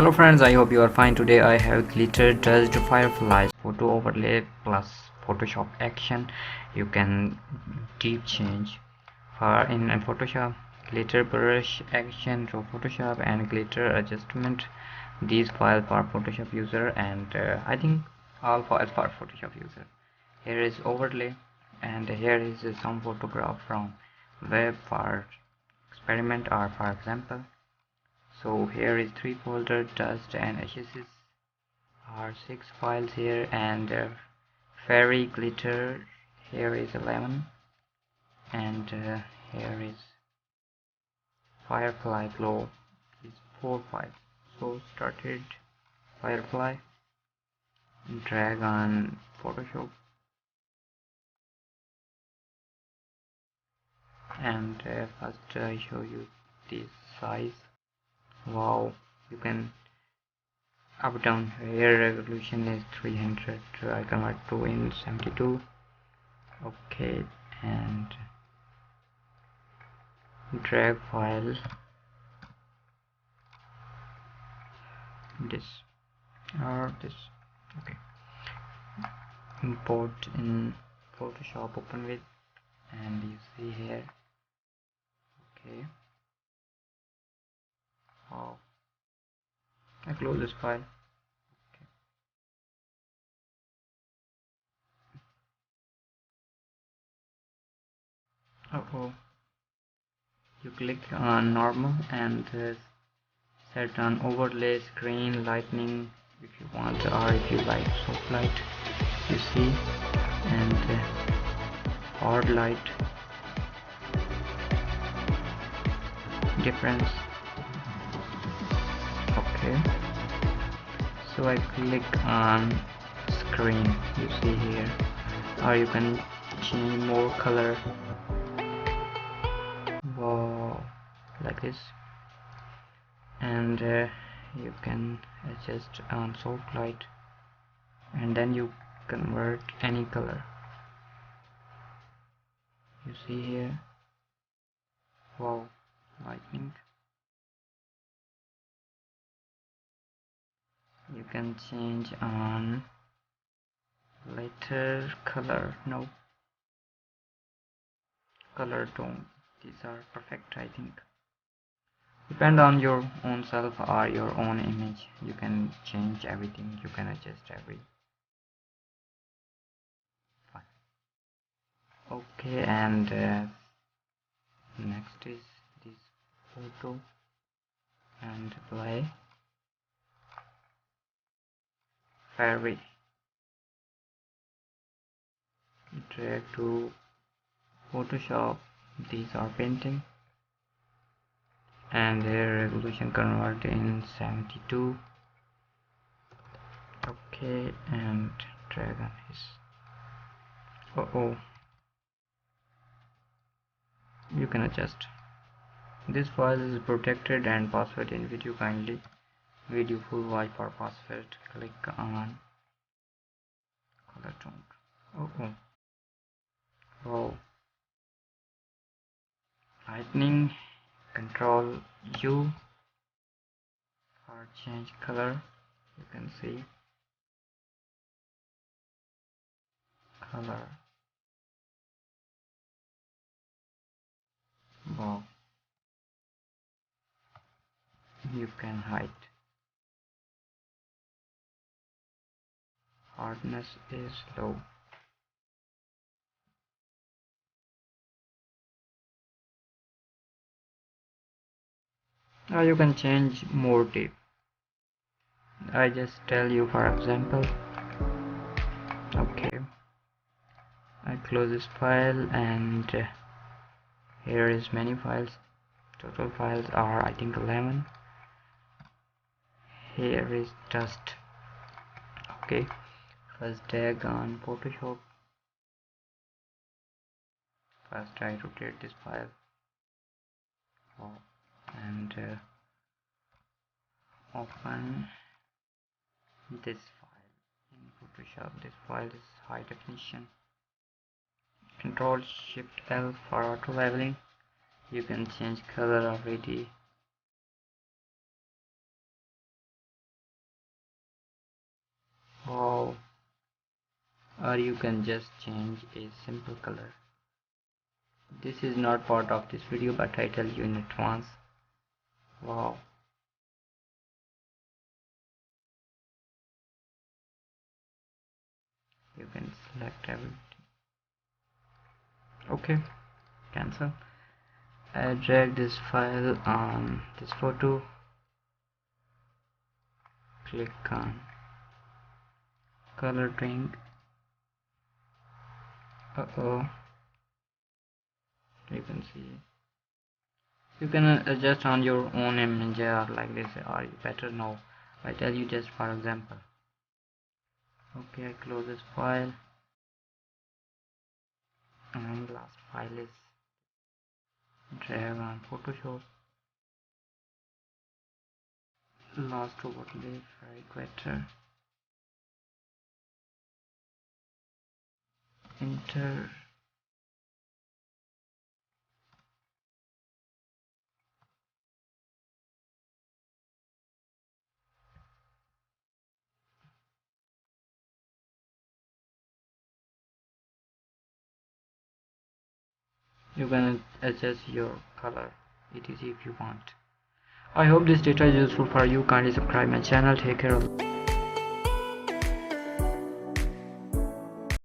Hello friends, I hope you are fine. Today I have glitter dust fireflies photo overlay plus Photoshop action. You can deep change for in Photoshop, glitter brush action to Photoshop, and glitter adjustment. These files for Photoshop user, and I think all files for Photoshop user. Here is overlay, and here is some photograph from web for experiment or for example. So here is 3 folder, dust and ashes are 6 files here, and fairy glitter here is 11, and here is firefly glow is 4 files. So started firefly, drag on Photoshop, and first I show you this size. Wow, you can up down. Here resolution is 300. I convert to in 72. Okay, and drag file this or this. Okay, import in Photoshop, open with, and you see here. Okay, oh, I close this file. Oh, you click on normal and set on overlay screen lightning if you want, or if you like soft light, you see, and hard light difference. Okay, so I click on screen, you see here, or you can change more color. Wow, like this, and you can adjust on soft light, and then you convert any color, you see here. Wow, lightning. You can change on lighter color, no color tone. These are perfect, I think. Depend on your own self or your own image. You can change everything, you can adjust every file. Okay, and next is this photo, and play fairy, drag to Photoshop. These are painting, and their resolution convert in 72. Okay, and drag on his. You can adjust. This file is protected and password in video. Kindly video full watch for password. Click on color tone. Oh, lightning. Control U for change color. You can see color. Wow, you can hide. Hardness is low. Or you can change more deep. I just tell you for example. Okay, I close this file, and here is many files. Total files are I think 11. Here is dust. Okay, first tag on Photoshop. First I rotate this file. And open this file in Photoshop. This file is high definition. Control Shift L for auto leveling. You can change color already. or you can just change a simple color. This is not part of this video, but I tell you in advance. Wow. You can select everything. Okay, cancel. I drag this file on this photo, click on coloring. You can see, you can adjust on your own image or like this, or you better know. I tell you just for example. Okay, I close this file, and last file is drag on Photoshop. Last overlay, very better. Enter. You can adjust your color etc if you want. I hope this data is useful for you. Kindly subscribe my channel. Take care of